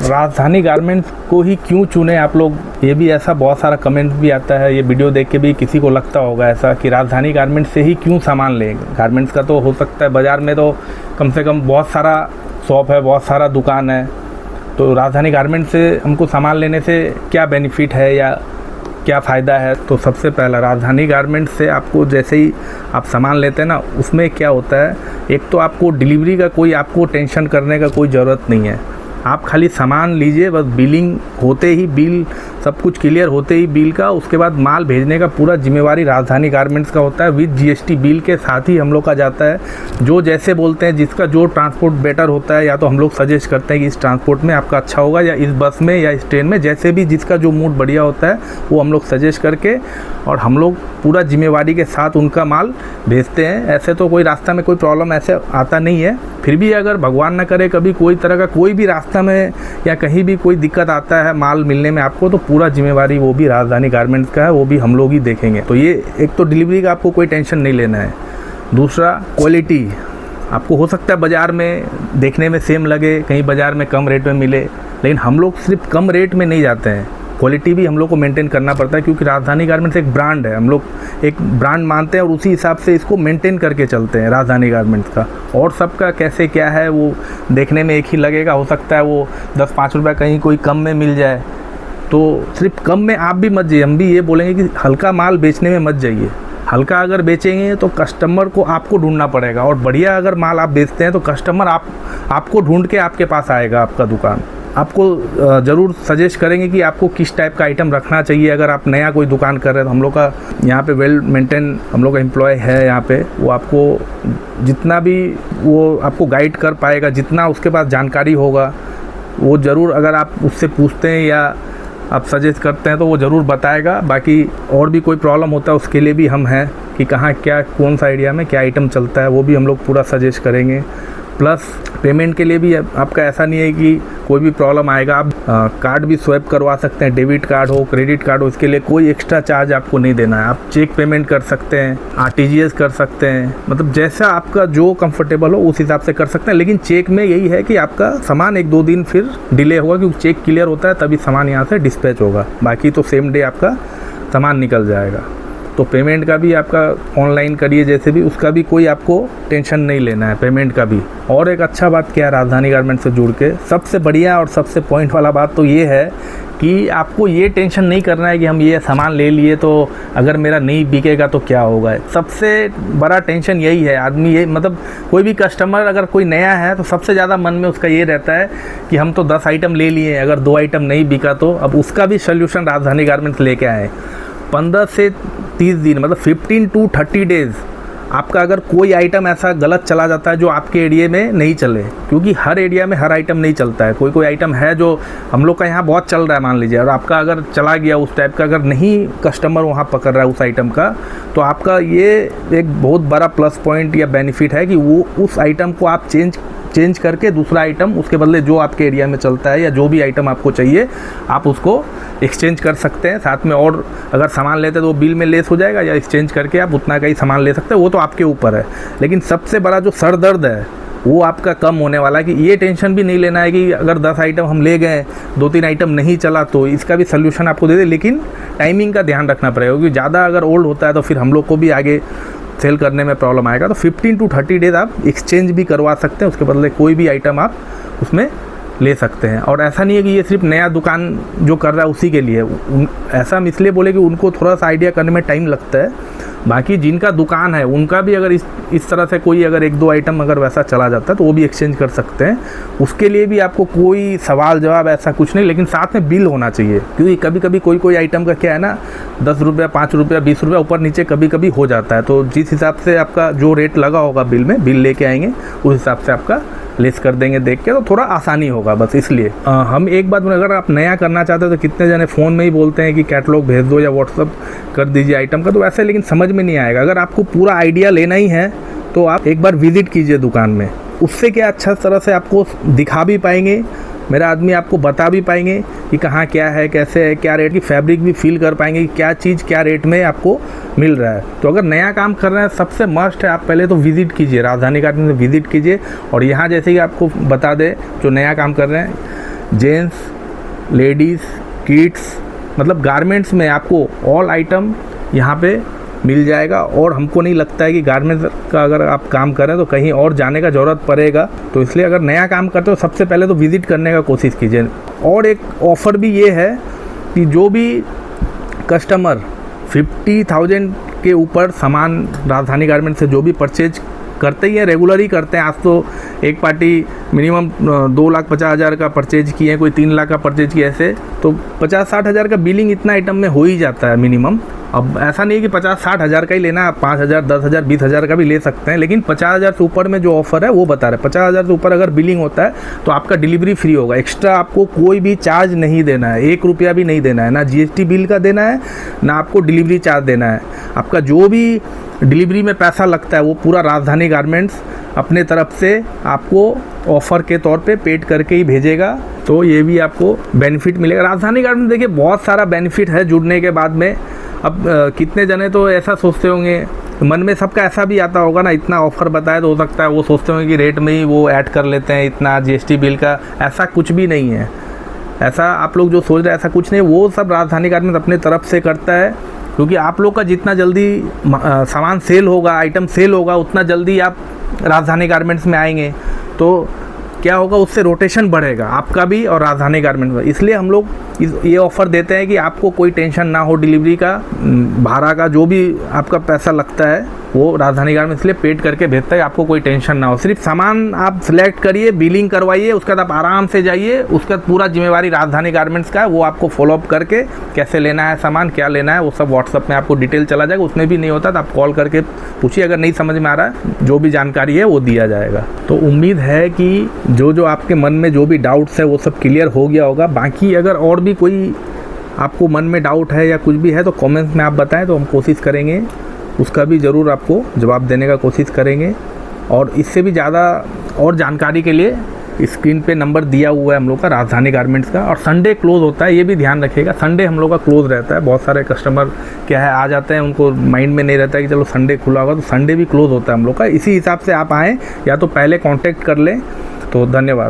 राजधानी गारमेंट्स को ही क्यों चुने आप लोग, ये भी ऐसा बहुत सारा कमेंट भी आता है। ये वीडियो देख के भी किसी को लगता होगा ऐसा कि राजधानी गारमेंट्स से ही क्यों सामान लें। गारमेंट्स का तो हो सकता है बाज़ार में तो कम से कम बहुत सारा शॉप है, बहुत सारा दुकान है, तो राजधानी गारमेंट्स से हमको सामान लेने से क्या बेनिफिट है या क्या फ़ायदा है। तो सबसे पहला, राजधानी गारमेंट्स से आपको जैसे ही आप सामान लेते हैं ना, उसमें क्या होता है, एक तो आपको डिलीवरी का कोई आपको टेंशन करने का कोई ज़रूरत नहीं है। आप खाली सामान लीजिए, बस बिलिंग होते ही, बिल सब कुछ क्लियर होते ही बिल का, उसके बाद माल भेजने का पूरा जिम्मेवारी राजधानी गारमेंट्स का होता है। विद जीएसटी बिल के साथ ही हम लोग का जाता है। जो जैसे बोलते हैं, जिसका जो ट्रांसपोर्ट बेटर होता है, या तो हम लोग सजेस्ट करते हैं कि इस ट्रांसपोर्ट में आपका अच्छा होगा, या इस बस में या इस ट्रेन में, जैसे भी जिसका जो मूड बढ़िया होता है वो हम लोग सजेस्ट करके, और हम लोग पूरा जिम्मेवारी के साथ उनका माल भेजते हैं। ऐसे तो कोई रास्ता में कोई प्रॉब्लम ऐसे आता नहीं है। फिर भी अगर भगवान न करे कभी कोई तरह का कोई भी रास्ता में या कहीं भी कोई दिक्कत आता है माल मिलने में आपको, तो पूरा जिम्मेवारी वो भी राजधानी गारमेंट्स का है, वो भी हम लोग ही देखेंगे। तो ये एक तो डिलीवरी का आपको कोई टेंशन नहीं लेना है। दूसरा, क्वालिटी आपको हो सकता है बाज़ार में देखने में सेम लगे, कहीं बाज़ार में कम रेट में मिले, लेकिन हम लोग सिर्फ कम रेट में नहीं जाते हैं, क्वालिटी भी हम लोग को मेंटेन करना पड़ता है, क्योंकि राजधानी गारमेंट्स एक ब्रांड है। हम लोग एक ब्रांड मानते हैं और उसी हिसाब से इसको मेंटेन करके चलते हैं राजधानी गारमेंट्स का। और सबका कैसे क्या है वो देखने में एक ही लगेगा, हो सकता है वो 10-5 रुपये कहीं कोई कम में मिल जाए, तो सिर्फ कम में आप भी मत जाइए। हम भी ये बोलेंगे कि हल्का माल बेचने में मत जाइए। हल्का अगर बेचेंगे तो कस्टमर को आपको ढूंढना पड़ेगा, और बढ़िया अगर माल आप बेचते हैं तो कस्टमर आपको ढूंढ के आपके पास आएगा। आपका दुकान आपको ज़रूर सजेस्ट करेंगे कि आपको किस टाइप का आइटम रखना चाहिए। अगर आप नया कोई दुकान कर रहे हैं तो हम लोग का यहाँ पे वेल मेंटेन हम लोग का एम्प्लॉय है यहाँ पे, वो आपको जितना भी वो आपको गाइड कर पाएगा, जितना उसके पास जानकारी होगा वो ज़रूर, अगर आप उससे पूछते हैं या आप सजेस्ट करते हैं तो वो ज़रूर बताएगा। बाकी और भी कोई प्रॉब्लम होता है उसके लिए भी हम हैं कि कहाँ क्या कौन सा एरिया में क्या आइटम चलता है, वो भी हम लोग पूरा सजेस्ट करेंगे। प्लस पेमेंट के लिए भी आपका ऐसा नहीं है कि कोई भी प्रॉब्लम आएगा, आप कार्ड भी स्वैप करवा सकते हैं, डेबिट कार्ड हो, क्रेडिट कार्ड हो, इसके लिए कोई एक्स्ट्रा चार्ज आपको नहीं देना है। आप चेक पेमेंट कर सकते हैं, आरटीजीएस कर सकते हैं, मतलब जैसा आपका जो कंफर्टेबल हो उस हिसाब से कर सकते हैं। लेकिन चेक में यही है कि आपका सामान 1-2 दिन फिर डिले होगा, क्योंकि चेक क्लियर होता है तभी सामान यहाँ से डिस्पैच होगा, बाकी तो सेम डे आपका सामान निकल जाएगा। तो पेमेंट का भी आपका ऑनलाइन करिए, जैसे भी, उसका भी कोई आपको टेंशन नहीं लेना है, पेमेंट का भी। और एक अच्छा बात क्या है राजधानी गारमेंट्स से जुड़ के, सबसे बढ़िया और सबसे पॉइंट वाला बात तो ये है कि आपको ये टेंशन नहीं करना है कि हम ये सामान ले लिए तो अगर मेरा नहीं बिकेगा तो क्या होगा। सबसे बड़ा टेंशन यही है आदमी, ये मतलब कोई भी कस्टमर अगर कोई नया है तो सबसे ज़्यादा मन में उसका ये रहता है कि हम तो 10 आइटम ले लिए, अगर 2 आइटम नहीं बिका तो। अब उसका भी सोल्यूशन राजधानी गारमेंट्स लेके आए। 15 से 30 दिन मतलब 15 to 30 डेज़ आपका अगर कोई आइटम ऐसा गलत चला जाता है जो आपके एरिया में नहीं चले, क्योंकि हर एरिया में हर आइटम नहीं चलता है। कोई आइटम है जो हम लोग का यहाँ बहुत चल रहा है मान लीजिए, और आपका अगर चला गया उस टाइप का, अगर नहीं कस्टमर वहाँ पकड़ रहा है उस आइटम का, तो आपका ये एक बहुत बड़ा प्लस पॉइंट या बेनिफिट है कि वो उस आइटम को आप चेंज करके दूसरा आइटम उसके बदले जो आपके एरिया में चलता है या जो भी आइटम आपको चाहिए आप उसको एक्सचेंज कर सकते हैं। साथ में और अगर सामान लेते हैं तो वो बिल में लेस हो जाएगा, या एक्सचेंज करके आप उतना का ही सामान ले सकते हैं, वो तो आपके ऊपर है। लेकिन सबसे बड़ा जो सर दर्द है वो आपका कम होने वाला है कि ये टेंशन भी नहीं लेना है कि अगर 10 आइटम हम ले गए, 2-3 आइटम नहीं चला, तो इसका भी सोल्यूशन आपको दे दे। लेकिन टाइमिंग का ध्यान रखना पड़ेगा, क्योंकि ज़्यादा अगर ओल्ड होता है तो फिर हम लोग को भी आगे सेल करने में प्रॉब्लम आएगा। तो 15 to 30 डेज आप एक्सचेंज भी करवा सकते हैं, उसके बदले कोई भी आइटम आप उसमें ले सकते हैं। और ऐसा नहीं है कि ये सिर्फ नया दुकान जो कर रहा है उसी के लिए, ऐसा हम इसलिए बोले कि उनको थोड़ा सा आइडिया करने में टाइम लगता है। बाकी जिनका दुकान है उनका भी अगर इस तरह से कोई अगर 1-2 आइटम अगर वैसा चला जाता है तो वो भी एक्सचेंज कर सकते हैं। उसके लिए भी आपको कोई सवाल जवाब ऐसा कुछ नहीं, लेकिन साथ में बिल होना चाहिए, क्योंकि कभी कभी कोई आइटम का क्या है ना, 10 रुपया, 5 रुपया, 20 रुपया ऊपर नीचे कभी कभी हो जाता है। तो जिस हिसाब से आपका जो रेट लगा होगा बिल में, बिल लेके आएंगे उस हिसाब से आपका लेस कर देंगे देख के, तो थोड़ा आसानी होगा बस। इसलिए हम एक बात, अगर आप नया करना चाहते हो तो कितने जने फ़ोन में ही बोलते हैं कि कैटलॉग भेज दो या व्हाट्सअप कर दीजिए आइटम का, तो वैसे लेकिन समझ में नहीं आएगा। अगर आपको पूरा आइडिया लेना ही है तो आप एक बार विज़िट कीजिए दुकान में, उससे क्या अच्छा तरह से आपको दिखा भी पाएंगे, मेरा आदमी आपको बता भी पाएंगे कि कहाँ क्या है, कैसे है, क्या रेट की, फैब्रिक भी फील कर पाएंगे कि क्या चीज़ क्या रेट में आपको मिल रहा है। तो अगर नया काम कर रहे हैं सबसे मस्ट है आप पहले तो विज़िट कीजिए, राजधानी गारमेंट्स में विज़िट कीजिए। और यहाँ जैसे कि आपको बता दें जो नया काम कर रहे हैं जेंट्स, लेडीज़, किड्स, मतलब गारमेंट्स में आपको ऑल आइटम यहाँ पे मिल जाएगा। और हमको नहीं लगता है कि गारमेंट्स का अगर आप काम करें तो कहीं और जाने का ज़रूरत पड़ेगा। तो इसलिए अगर नया काम करते हो सबसे पहले तो विज़िट करने का कोशिश कीजिए। और एक ऑफ़र भी ये है कि जो भी कस्टमर 50,000 के ऊपर सामान राजधानी गारमेंट से जो भी परचेज करते ही हैं, रेगुलर ही करते हैं। आज तो एक पार्टी मिनिमम 2,50,000 का परचेज किए, कोई 3 लाख का परचेज किया, ऐसे तो 50-60 हज़ार का बिलिंग इतना आइटम में हो ही जाता है मिनिमम। अब ऐसा नहीं है कि 50-60 हज़ार का ही लेना है, 5,000, 10,000, 20,000 का भी ले सकते हैं, लेकिन 50,000 से ऊपर में जो ऑफ़र है वो बता रहे हैं। 50,000 से ऊपर अगर बिलिंग होता है तो आपका डिलीवरी फ्री होगा। एक्स्ट्रा आपको कोई भी चार्ज नहीं देना है, 1 रुपया भी नहीं देना है, ना GST बिल का देना है, ना आपको डिलीवरी चार्ज देना है। आपका जो भी डिलीवरी में पैसा लगता है वो पूरा राजधानी गारमेंट्स अपने तरफ से आपको ऑफ़र के तौर पे पेड करके ही भेजेगा। तो ये भी आपको बेनिफिट मिलेगा। राजधानी गारमेंट्स देखिए बहुत सारा बेनिफिट है जुड़ने के बाद में। अब कितने जने तो ऐसा सोचते होंगे, मन में सबका ऐसा भी आता होगा ना, इतना ऑफ़र बताया तो हो सकता है वो सोचते होंगे कि रेट में ही वो ऐड कर लेते हैं इतना GST बिल का। ऐसा कुछ भी नहीं है। ऐसा आप लोग जो सोच रहे हैं ऐसा कुछ नहीं, वो सब राजधानी गारमेंट्स अपने तरफ से करता है। क्योंकि आप लोग का जितना जल्दी सामान सेल होगा, आइटम सेल होगा, उतना जल्दी आप राजधानी गारमेंट्स में आएंगे। तो क्या होगा, उससे रोटेशन बढ़ेगा आपका भी और राजधानी गारमेंट्स में। इसलिए हम लोग ये ऑफ़र देते हैं कि आपको कोई टेंशन ना हो, डिलीवरी का, भाड़ा का, जो भी आपका पैसा लगता है वो राजधानी गारमेंट्स इसलिए पेड करके भेजता है, आपको कोई टेंशन ना हो। सिर्फ सामान आप सिलेक्ट करिए, बिलिंग करवाइए, उसके बाद आप आराम से जाइए। उसका पूरा जिम्मेवारी राजधानी गारमेंट्स का है। वो आपको फॉलोअप करके कैसे लेना है सामान, क्या लेना है, वो सब व्हाट्सअप में आपको डिटेल चला जाएगा। उसमें भी नहीं होता तो आप कॉल करके पूछिए, अगर नहीं समझ में आ रहा है जो भी जानकारी है वो दिया जाएगा। तो उम्मीद है कि जो आपके मन में जो भी डाउट्स है वो सब क्लियर हो गया होगा। बाकी अगर और भी कोई आपको मन में डाउट है या कुछ भी है तो कमेंट्स में आप बताएं, तो हम कोशिश करेंगे उसका भी ज़रूर आपको जवाब देने का कोशिश करेंगे। और इससे भी ज़्यादा और जानकारी के लिए स्क्रीन पे नंबर दिया हुआ है हम लोग का राजधानी गारमेंट्स का। और संडे क्लोज़ होता है, ये भी ध्यान रखिएगा, संडे हम लोग का क्लोज़ रहता है। बहुत सारे कस्टमर क्या है आ जाते हैं, उनको माइंड में नहीं रहता है कि चलो संडे खुला होगा, तो संडे भी क्लोज़ होता है हम लोग का। इसी हिसाब से आप आएँ या तो पहले कॉन्टैक्ट कर लें। तो धन्यवाद।